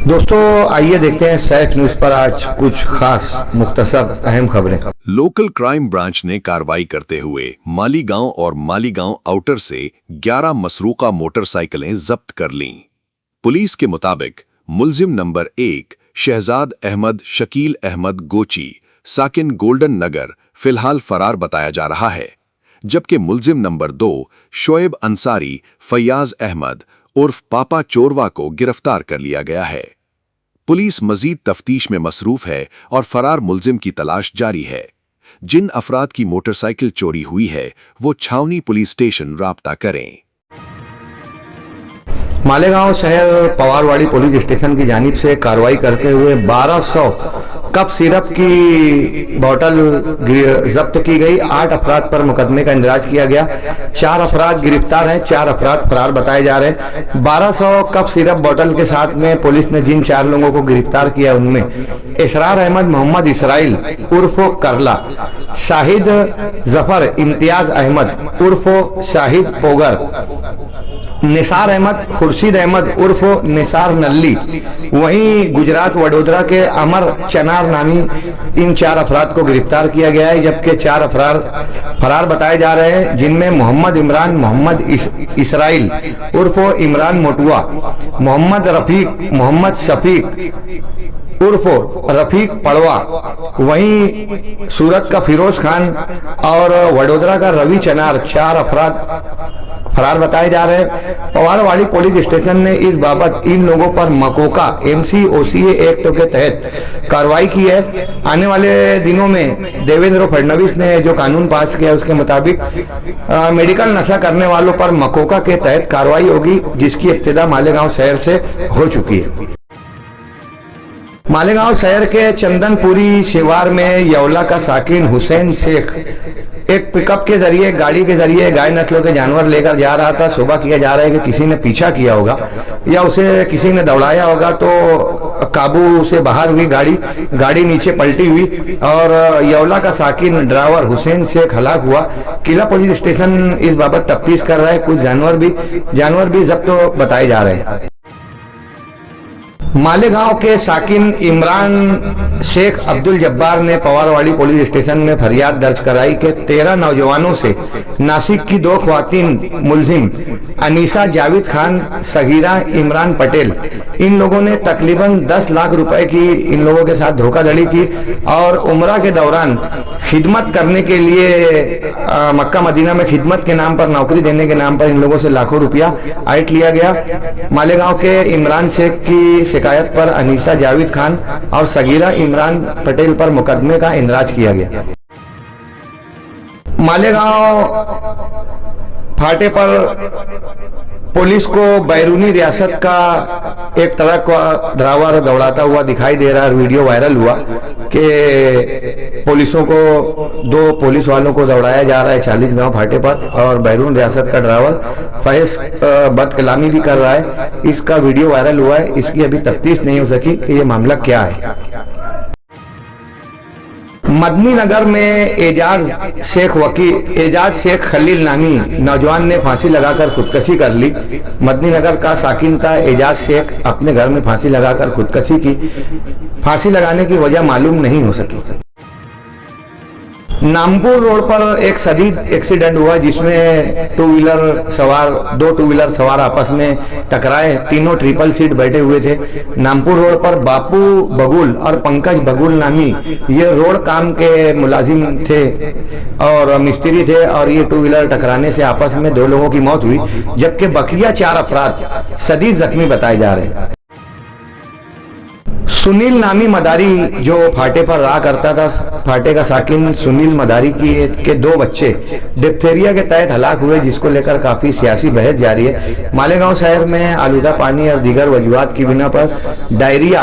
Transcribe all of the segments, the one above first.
दोस्तों आइए देखते हैं सैफ न्यूज पर आज कुछ खास मुख्तसर अहम खबरें। लोकल क्राइम ब्रांच ने कार्रवाई करते हुए मालीगांव और मालीगांव आउटर से 11 मसरूका मोटरसाइकिलें जब्त कर लीं। पुलिस के मुताबिक मुलजिम नंबर 1 शहजाद अहमद शकील अहमद गोची साकिन गोल्डन नगर फिलहाल फरार बताया जा रहा है, जबकि मुलजिम नंबर 2 शोएब अंसारी फैयाज अहमद उर्फ पापा चोरवा को गिरफ्तार कर लिया गया है। पुलिस मजीद तफ्तीश में मसरूफ है और फरार मुलजिम की तलाश जारी है। जिन अफराद की मोटरसाइकिल चोरी हुई है वो छावनी पुलिस स्टेशन राब्ता करें। मालेगांव शहर पवारवाड़ी पुलिस स्टेशन की जानिब से कार्रवाई करते हुए 1200 कप सिरप की बोतल जब्त की गई। 8 अफराद पर मुकदमे का इंदराज किया गया। 4 अफराद गिरफ्तार हैं, 4 अफराद फरार बताए जा रहे हैं। 1200 कप सिरप बोतल के साथ में पुलिस ने जिन 4 लोगों को गिरफ्तार किया उनमें इसरार अहमद मोहम्मद इसराइल उर्फो करला, शाहिद जफर इम्तियाज अहमद उर्फो शाहिद पोगर, निसार अहमद खुर्शीद अहमद उर्फो निसार नल्ली, वहीं गुजरात वडोदरा के अमर चनार नामी इन 4 अफराद को गिरफ्तार किया गया है, जबकि 4 अफराद फरार बताए जा रहे हैं, जिनमें मोहम्मद इमरान मोहम्मद इसराइल उर्फो इमरान मोटुआ, मोहम्मद रफीक मोहम्मद शफीक उर्फो रफीक पड़वा, वहीं सूरत का फिरोज खान और वडोदरा का रवि चनार 4 अफराद फरार बताए जा रहे हैं। पवारवाड़ी पुलिस स्टेशन ने इस बाबत इन लोगों पर मकोका MCOCA एक्ट के तहत कार्रवाई की है। आने वाले दिनों में देवेंद्र फडणवीस ने जो कानून पास किया उसके मुताबिक मेडिकल नशा करने वालों पर मकोका के तहत कार्रवाई होगी, जिसकी इब्तिदा मालेगांव शहर से हो चुकी है। मालेगांव शहर के चंदनपुरी शिवार में यौला का साकिन हुसैन शेख एक पिकअप के जरिए गाड़ी के जरिए गाय नस्लों के जानवर लेकर जा रहा था। सुबह किया जा रहा है कि किसी ने पीछा किया होगा या उसे किसी ने दौड़ाया होगा, तो काबू से बाहर हुई गाड़ी नीचे पलटी हुई और यौला का साकिन ड्राइवर हुसैन शेख हलाक हुआ। किला पुलिस स्टेशन इस बाबत तफ्तीश कर रहा है। कुछ जानवर भी जब्त बताए जा रहे हैं। मालेगांव के साकिन इमरान शेख अब्दुल जब्बार ने पवारवाड़ी पुलिस स्टेशन में फरियाद दर्ज कराई कि 13 नौजवानों से नासिक की 2 ख्वातीन मुलजिम अनीसा जावेद खान सगीरा इमरान पटेल, इन लोगों ने तकरीबन 10 लाख रुपए की इन लोगों के साथ धोखाधड़ी की और उम्रा के दौरान खिदमत करने के लिए मक्का मदीना में खिदमत के नाम पर, नौकरी देने के नाम पर इन लोगों से लाखों रुपया आयत लिया गया। मालेगांव के इमरान शेख की शिकायत पर अनीसा जावेद खान और सगीरा इमरान पटेल पर मुकदमे का इंदराज किया गया। मालेगांव फाटे पर पुलिस को बैरूनी रियासत का एक ट्रक ड्राइवर दौड़ाता हुआ दिखाई दे रहा है। वीडियो वायरल हुआ कि पुलिसों को 2 पुलिस वालों को दौड़ाया जा रहा है 40 गांव फाटे पर, और बैरून रियासत का ड्राइवर फैस बदकलामी भी कर रहा है। इसका वीडियो वायरल हुआ है। इसकी अभी तफ्तीश नहीं हो सकी कि ये मामला क्या है। मदनी नगर में एजाज शेख खलील नामी नौजवान ने फांसी लगाकर खुदकशी कर ली। मदनी नगर का साकिन था एजाज शेख, अपने घर में फांसी लगाकर खुदकशी की। फांसी लगाने की वजह मालूम नहीं हो सकी। नामपुर रोड पर एक शदीद एक्सीडेंट हुआ जिसमें 2 व्हीलर सवार आपस में टकराए। तीनों ट्रिपल सीट बैठे हुए थे। नामपुर रोड पर बापू बगुल और पंकज बगुल नामी ये रोड काम के मुलाजिम थे और मिस्त्री थे, और ये 2 व्हीलर टकराने से आपस में 2 लोगों की मौत हुई, जबकि बकिया 4 अफराद शदीद जख्मी बताए जा रहे हैं। सुनील नामी मदारी जो फाटे पर रहा करता था, फाटे का साकिन सुनील मदारी के 2 बच्चे डिप्थेरिया के तहत हलाक हुए, जिसको लेकर काफी सियासी बहस जारी है। मालेगांव शहर में आलूदा पानी और दीगर वजूहात की बिना पर डायरिया,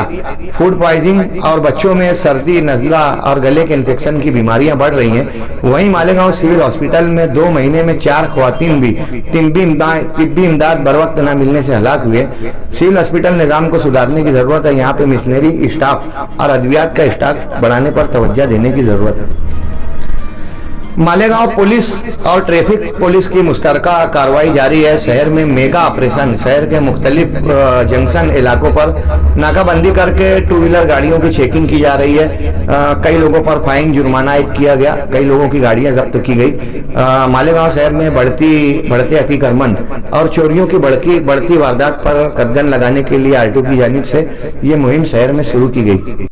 फूड पॉइजनिंग और बच्चों में सर्दी, नजला और गले के इन्फेक्शन की बीमारियां बढ़ रही हैं। वहीं मालेगांव सिविल हॉस्पिटल में 2 महीने में 4 ख्वातीन भी तिब्बी इमदाद बर वक्त न मिलने से हलाक हुए। सिविल हॉस्पिटल निजाम को सुधारने की जरूरत है। यहाँ पे मिशनरी स्टाफ और अद्वियात का स्टाफ बढ़ाने पर तवज्जो देने की जरूरत है। मालेगांव पुलिस और ट्रैफिक पुलिस की मुश्तरका कार्रवाई जारी है। शहर में मेगा ऑपरेशन, शहर के मुख्तलिफ जंक्शन इलाकों पर नाकाबंदी करके टू व्हीलर गाड़ियों की चेकिंग की जा रही है। कई लोगों पर फाइन जुर्माना आयद किया गया, कई लोगों की गाड़ियां जब्त की गई। मालेगांव शहर में बढ़ते अतिक्रमण और चोरियों की बढ़ती वारदात पर कदम लगाने के लिए आरटीओ की जानिब से ये मुहिम शहर में शुरू की गई।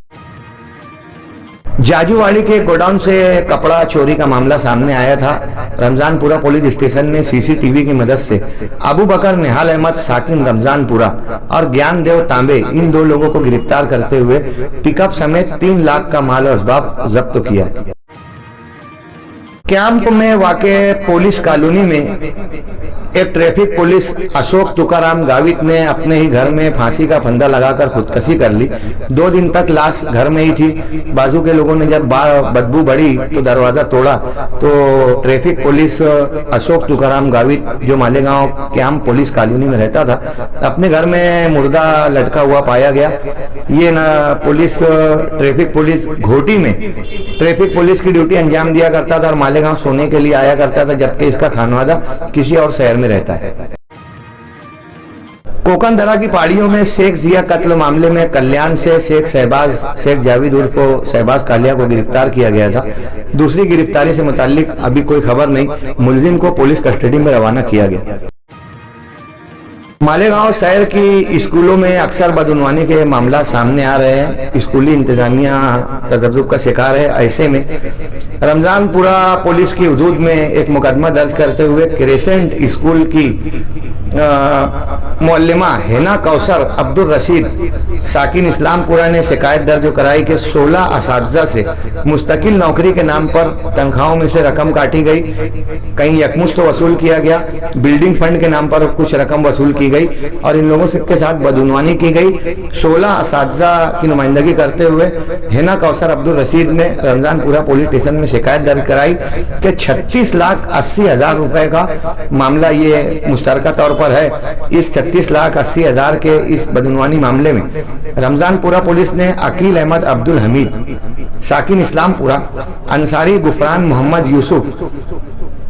जाजूवाड़ी के गोडाउन से कपड़ा चोरी का मामला सामने आया था। रमजानपुरा पुलिस स्टेशन ने सीसीटीवी की मदद से अबू बकर निहाल अहमद साकिन रमजानपुरा और ज्ञानदेव तांबे इन 2 लोगों को गिरफ्तार करते हुए पिकअप समेत 3 लाख का माल और असबाब जब्त किया। कैंप में वाक़े पुलिस कॉलोनी में एक ट्रैफिक पुलिस अशोक तुकाराम गावित ने अपने ही घर में फांसी का फंदा लगाकर खुदकुशी कर ली। 2 दिन तक लाश घर में ही थी। बाजू के लोगों ने जब बदबू बढ़ी तो दरवाजा तोड़ा तो ट्रैफिक पुलिस अशोक तुकाराम गावित जो मालेगांव कैंप पुलिस कॉलोनी में रहता था, अपने घर में मुर्दा लटका हुआ पाया गया। ये ट्रैफिक पुलिस घोटी में ट्रैफिक पुलिस की ड्यूटी अंजाम दिया करता था और मालेगांव सोने के लिए आया करता था, जबकि इसका खानवादा किसी और शहर में रहता है। कोकनदरा की पहाड़ियों में शेख जिया कत्ल मामले में कल्याण से शेख जावेद उर्फ शहबाज कालिया को गिरफ्तार किया गया था। दूसरी गिरफ्तारी से मुताल्लिक अभी कोई खबर नहीं। मुलजिम को पुलिस कस्टडी में रवाना किया गया। मालेगांव शहर की स्कूलों में अक्सर बदउनवानी के मामला सामने आ रहे हैं। स्कूली इंतजामिया तजब्जुब का शिकार है। ऐसे में रमजानपुरा पुलिस की हुदूद में एक मुकदमा दर्ज करते हुए क्रेसेंट स्कूल की मुअल्लिमा हिना कौसर अब्दुल रशीद साकिन इस्लामपुरा ने शिकायत दर्ज कराई कि 16 असातिज़ा से मुस्तकिल नौकरी के नाम पर तनख्वाहों में से रकम काटी गई, कहीं यकमुश्त तो वसूल किया गया, बिल्डिंग फंड के नाम पर कुछ रकम वसूल की गई और इन लोगों के साथ बदउनवानी की गई। 16 असातिज़ा की नुमाइंदगी करते हुए हिना कौसर अब्दुल रशीद ने रमजानपुरा पुलिस स्टेशन में शिकायत दर्ज कराई कि 36,80,000 रुपए का मामला ये मुश्तरका तौर पर है। इस 36,80,000 के इस बदउनवानी मामले में रमजानपुरा पुलिस ने अकील अहमद अब्दुल हमीद साकिन इस्लामपुरा, अंसारी गुफरान मोहम्मद यूसुफ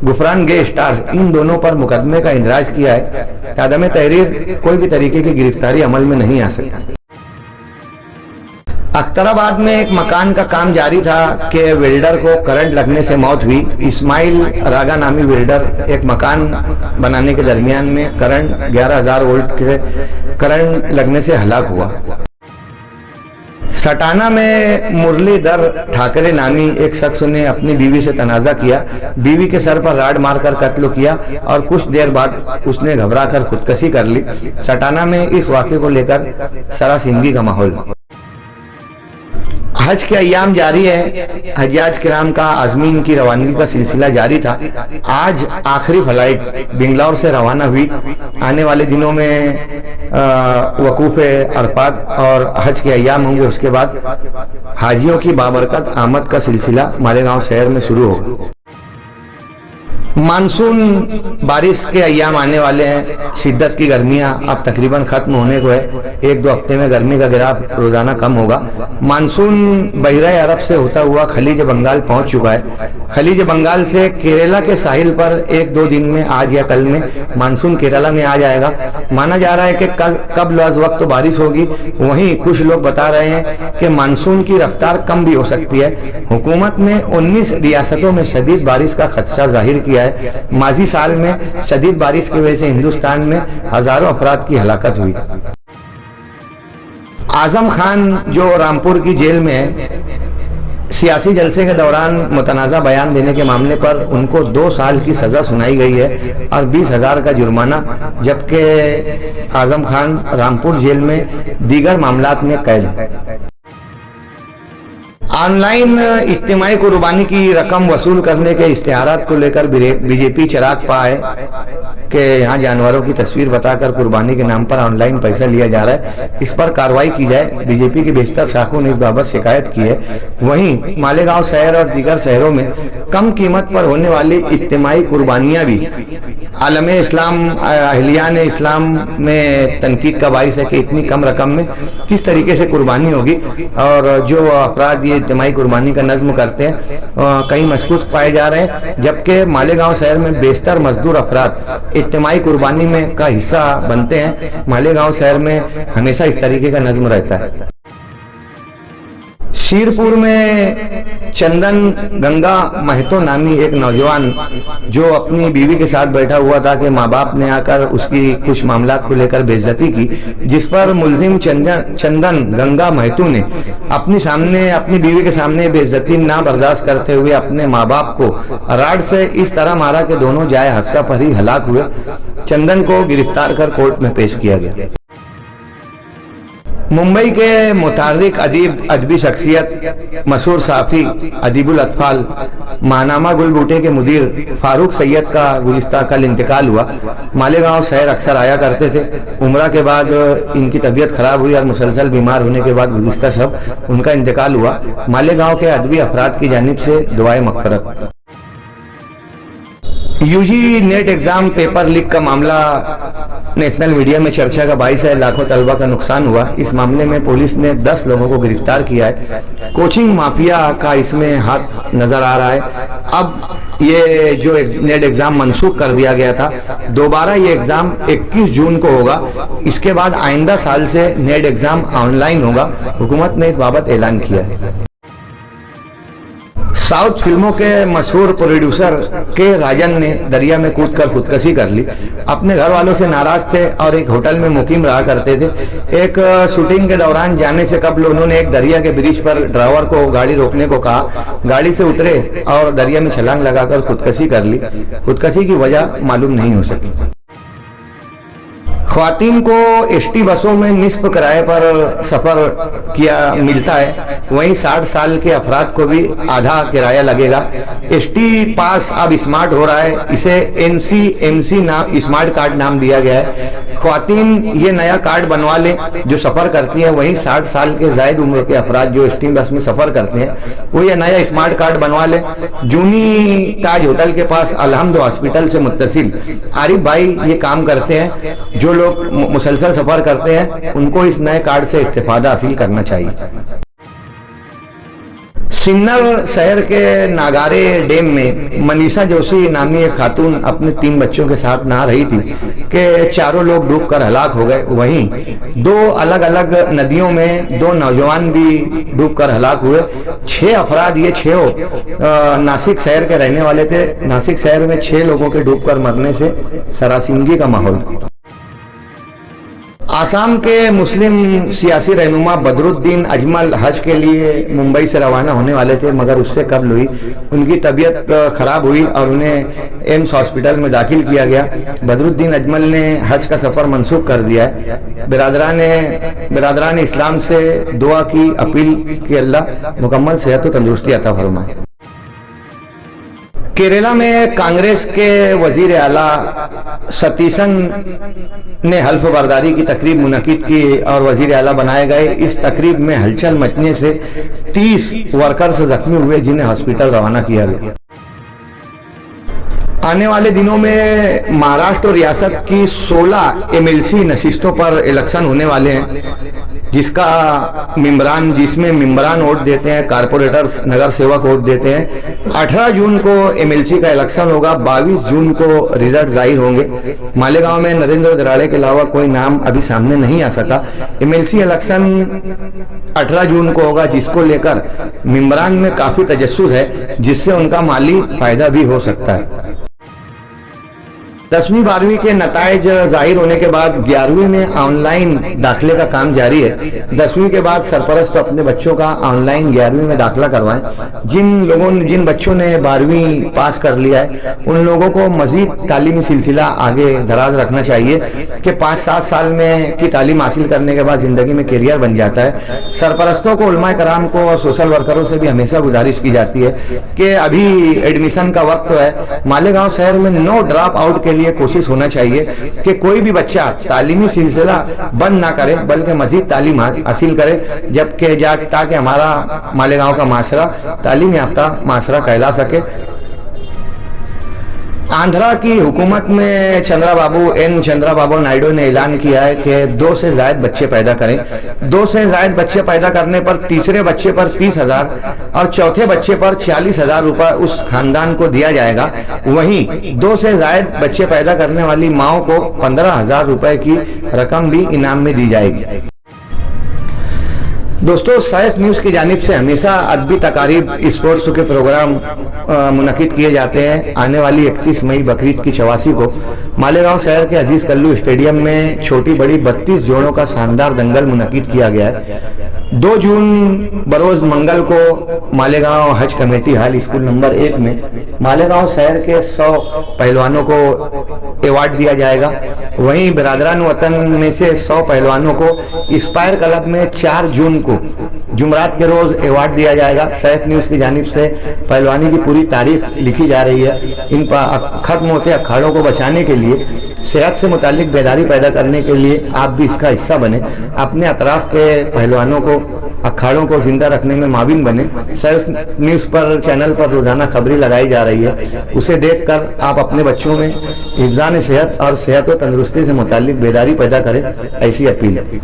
गुफरान गे स्टार इन दोनों पर मुकदमे का इंदराज किया है। आदम तहरीर कोई भी तरीके की गिरफ्तारी अमल में नहीं आ सकती। अख्तराबाद में एक मकान का काम जारी था कि वेल्डर को करंट लगने से मौत हुई। इस्माइल रागा नामी वेल्डर एक मकान बनाने के दरमियान में 11,000 वोल्ट के करंट लगने से हलाक हुआ। सटाना में मुरलीधर ठाकरे नामी एक शख्स ने अपनी बीवी से तनाजा किया, बीवी के सर पर राड मारकर कत्ल किया और कुछ देर बाद उसने घबराकर खुदकुशी कर ली। सटाना में इस वाक़े को लेकर सरासिंगी का माहौल। हज के अय्याम जारी है। हज्जाज किराम का आज़मीन की रवानगी का सिलसिला जारी था। आज आखिरी फ्लाइट बेंगलौर से रवाना हुई। आने वाले दिनों में वकूफ़ अरफात और हज के अय्याम होंगे। उसके बाद हाजियों की बाबरकत आमद का सिलसिला मालेगांव शहर में शुरू होगा। मानसून बारिश के अय्याम आने वाले हैं। शिद्दत की गर्मियां अब तकरीबन खत्म होने को है। 1-2 हफ्ते में गर्मी का गिराफ रोजाना कम होगा। मानसून बहरा अरब से होता हुआ खलीज बंगाल पहुंच चुका है। खलीज बंगाल से केरला के साहिल पर 1-2 दिन में आज या कल में मानसून केरला में आ जाएगा। माना जा रहा है कि कब लौज वक्त बारिश होगी। वहीं कुछ लोग बता रहे हैं कि मानसून की रफ्तार कम भी हो सकती है। हुकूमत ने 19 रियासतों में शदीद बारिश का खदशा जाहिर किया है। माजी साल में शदीद बारिश की वजह से हिंदुस्तान में हजारों अफराद की हलाकत हुई। आजम खान जो रामपुर की जेल में है, सियासी जलसे के दौरान मुतनाज़ा बयान देने के मामले पर उनको 2 साल की सजा सुनाई गई है और 20,000 का जुर्माना, जबकि आजम खान रामपुर जेल में दीगर मामलात में कैद है। ऑनलाइन इज्तिमाई कुर्बानी की रकम वसूल करने के इश्तिहारात को लेकर बीजेपी चिराग पाए कि यहाँ जानवरों की तस्वीर बताकर कुर्बानी के नाम पर ऑनलाइन पैसा लिया जा रहा है, इस पर कार्रवाई की जाए। बीजेपी की बेशतर शाखों ने इस बाबत शिकायत की है। वहीं मालेगांव शहर और दीगर शहरों में कम कीमत पर होने वाली इज्तिमाई कुर्बानियां भी आलम इस्लाम अहलियान इस्लाम में तनकीद का बाइस है कि इतनी कम रकम में किस तरीके से कुर्बानी होगी और जो अपराध ये इज्तिमाई कुर्बानी का नज्म करते हैं, कहीं मशकूक पाए जा रहे हैं, जबकि मालेगांव शहर में बेशतर मजदूर अफराद इज्तिमाई कुर्बानी में का हिस्सा बनते हैं। मालेगांव शहर में हमेशा इस तरीके का नज्म रहता है। शीरपुर में चंदन गंगा महतो नामी एक नौजवान जो अपनी बीवी के साथ बैठा हुआ था कि माँ बाप ने आकर उसकी कुछ मामलात को लेकर बेइज्जती की, जिस पर मुलजिम चंदन गंगा महतो ने अपनी बीवी के सामने बेइज्जती ना बर्दाश्त करते हुए अपने माँ बाप को राड से इस तरह मारा कि दोनों जाए हादसा पर ही हलाक हुए। चंदन को गिरफ्तार कर कोर्ट में पेश किया गया। मुंबई के मुतारिक अदबी शख्सियत मशहूर साफी अदीबुल अतफाल माहनामा गुल बूटे के मुदीर फारूक सैयद का गुज़िश्ता कल इंतकाल हुआ। मालेगांव शहर अक्सर आया करते थे। उम्रा के बाद इनकी तबीयत खराब हुई और मुसलसल बीमार होने के बाद गुज़िश्ता शब उनका इंतकाल हुआ। मालेगांव के अदबी अफराद की जानिब से दुआए मग़फ़िरत। UG NET exam paper leak का मामला नेशनल मीडिया में चर्चा का बाइस है। लाखों तलबा का नुकसान हुआ। इस मामले में पुलिस ने 10 लोगों को गिरफ्तार किया है। कोचिंग माफिया का इसमें हाथ नजर आ रहा है। अब ये जो नेट एग्जाम मनसूख कर दिया गया था, दोबारा ये एग्जाम 21 जून को होगा। इसके बाद आइंदा साल से नेट एग्जाम ऑनलाइन होगा। हुकूमत ने इस बाबत ऐलान किया है। साउथ फिल्मों के मशहूर प्रोड्यूसर के राजन ने दरिया में कूदकर खुदकुशी कर ली। अपने घर वालों से नाराज थे और एक होटल में मुकीम रहा करते थे। एक शूटिंग के दौरान जाने से कबल उन्होंने एक दरिया के ब्रिज पर ड्राइवर को गाड़ी रोकने को कहा। गाड़ी से उतरे और दरिया में छलांग लगाकर खुदकुशी कर ली। खुदकुशी की वजह मालूम नहीं हो सकी। ख्वातीन को एसटी बसों में निस्फ किराए पर सफर किया मिलता है, वहीं 60 साल के अफराद को भी आधा किराया लगेगा। एसटी पास अब स्मार्ट हो रहा है। इसे एनसीएमसी नाम स्मार्ट कार्ड नाम दिया गया है। ख्वातीन ये नया कार्ड बनवा लें जो सफर करती हैं। वहीं 60 साल के जायद उम्र के अफराद जो एसटी बस में सफर करते हैं वो ये नया स्मार्ट कार्ड बनवा लें। जूनी ताज होटल के पास अलहमद हॉस्पिटल से मुत्तसिल आरिफ भाई ये काम करते हैं। जो लोग मुसलसल सफर करते हैं उनको इस नए कार्ड से इस्तेफादा हासिल करना चाहिए। सिन्नर शहर के नागारे डैम में मनीषा जोशी नामी एक खातून अपने 3 बच्चों के साथ नहा रही थी कि चारों लोग डूबकर हलाक हो गए। वहीं 2 अलग अलग नदियों में 2 नौजवान भी डूबकर हलाक हुए। 6 अफराद ये 6 नासिक शहर के रहने वाले थे। नासिक शहर में 6 लोगों के डूबकर मरने से सरासिंगी का माहौल। आसाम के मुस्लिम सियासी रहनुमा बदरुद्दीन अजमल हज के लिए मुंबई से रवाना होने वाले थे, मगर उससे कबल हुई उनकी तबीयत खराब हुई और उन्हें एम्स हॉस्पिटल में दाखिल किया गया। बदरुद्दीन अजमल ने हज का सफर मनसूख कर दिया है। बिरादरान इस्लाम से दुआ की अपील कि अल्लाह मुकम्मल सेहत और तंदुरुस्ती अता फरमाए। केरला में कांग्रेस के वजीर आला सतीशन ने हल्फ बर्दारी की तकरीब मुनक्किद की और वजीर आला बनाए गए। इस तकरीब में हलचल मचने से 30 वर्कर्स जख्मी हुए जिन्हें हॉस्पिटल रवाना किया गया। आने वाले दिनों में महाराष्ट्र और रियासत की 16 एमएलसी नशिस्तों पर इलेक्शन होने वाले हैं, जिसमें मेंबरान वोट देते हैं, कारपोरेटर्स नगर सेवक वोट देते हैं। 18 जून को एमएलसी का इलेक्शन होगा। 22 जून को रिजल्ट जाहिर होंगे। मालेगांव में नरेंद्र दराड़े के अलावा कोई नाम अभी सामने नहीं आ सका। एमएलसी इलेक्शन 18 जून को होगा, जिसको लेकर मेंबरान में काफी तजस्सुस है, जिससे उनका माली फायदा भी हो सकता है। 10वीं 12वीं के नताइज जाहिर होने के बाद 11वीं में ऑनलाइन दाखिले का काम जारी है। 10वीं के बाद सरपरस्त तो अपने बच्चों का ऑनलाइन 11वीं में दाखिला करवाएं। जिन बच्चों ने 12वीं पास कर लिया है उन लोगों को मजीद तालीमी सिलसिला आगे दराज रखना चाहिए कि 5-7 साल में की तालीम हासिल करने के बाद जिंदगी में कैरियर बन जाता है। सरपरस्तों को, उलमा कराम को और सोशल वर्करों से भी हमेशा गुजारिश की जाती है कि अभी एडमिशन का वक्त है। मालेगांव शहर में नो ड्रॉप आउट के लिए कोशिश होना चाहिए कि कोई भी बच्चा तालीमी सिलसिला बंद ना करे बल्कि मजीद तालीम हासिल करे, जबकि ताकि हमारा मालेगांव का माशरा तालीम याफ्ता माशरा कहला सके। आंध्रा की हुकूमत में चंद्राबाबू नायडू ने ऐलान किया है कि 2 से ज्यादा बच्चे पैदा करें। 2 से ज्यादा बच्चे पैदा करने पर तीसरे बच्चे पर 30,000 और चौथे बच्चे पर 40,000 रुपए उस खानदान को दिया जाएगा। वहीं 2 से ज्यादा बच्चे पैदा करने वाली माओ को 15,000 रुपए की रकम भी इनाम में दी जाएगी। दोस्तों, सैफ न्यूज की जानिब से हमेशा अदबी तकारीब स्पोर्ट्स के प्रोग्राम मुनक्किद किए जाते हैं। आने वाली 31 मई बकरीद की 84 को मालेगांव शहर के अजीज कल्लू स्टेडियम में छोटी बड़ी 32 जोड़ों का शानदार दंगल मुनक्किद किया गया है। 2 जून बरोज मंगल को मालेगांव हज कमेटी हाल स्कूल नंबर 1 में मालेगांव शहर के 100 पहलवानों को अवार्ड दिया जाएगा। वहीं बिरादरान वतन में से 100 पहलवानों को इंस्पायर क्लब में 4 जून को जुमरात के रोज अवार्ड दिया जाएगा। सैफ न्यूज की जानिब से पहलवानी की पूरी तारीख लिखी जा रही है। इन खत्म होते अखाड़ों को बचाने के लिए, सेहत से मुतालिक बेदारी पैदा करने के लिए आप भी इसका हिस्सा बने। अपने अतराफ के पहलवानों को, अखाड़ों को जिंदा रखने में माविन बने। सैफ न्यूज पर चैनल पर रोजाना खबरें लगाई जा रही है, उसे देखकर आप अपने बच्चों में हिफ्ज़ान सेहत और सेहत व तंदुरुस्ती से मुतालिक बेदारी पैदा करें, ऐसी अपील है।